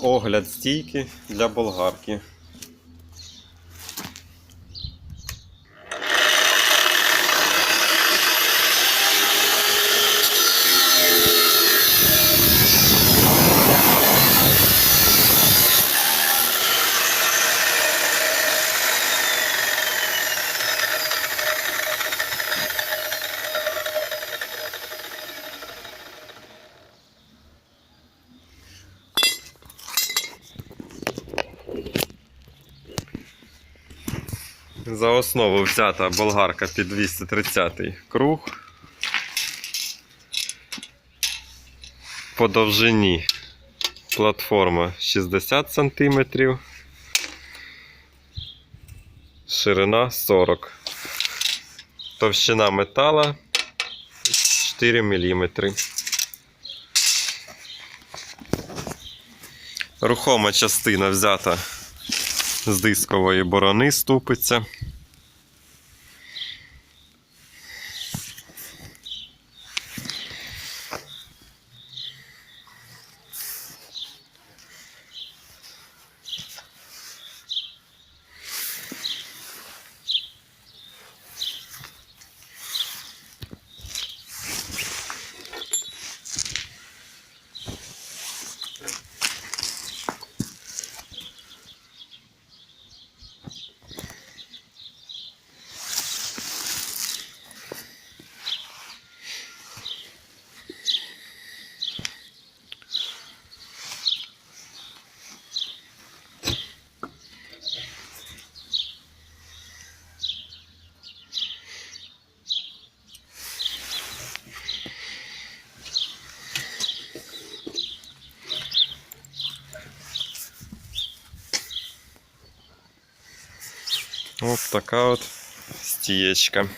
Огляд стійки для болгарки. За основу взята болгарка під 230 круг. По довжині платформа 60 см, ширина 40 см. Товщина метала 4 мм. Рухома частина взята з дискової борони, ступиця. Ось така от стієчка.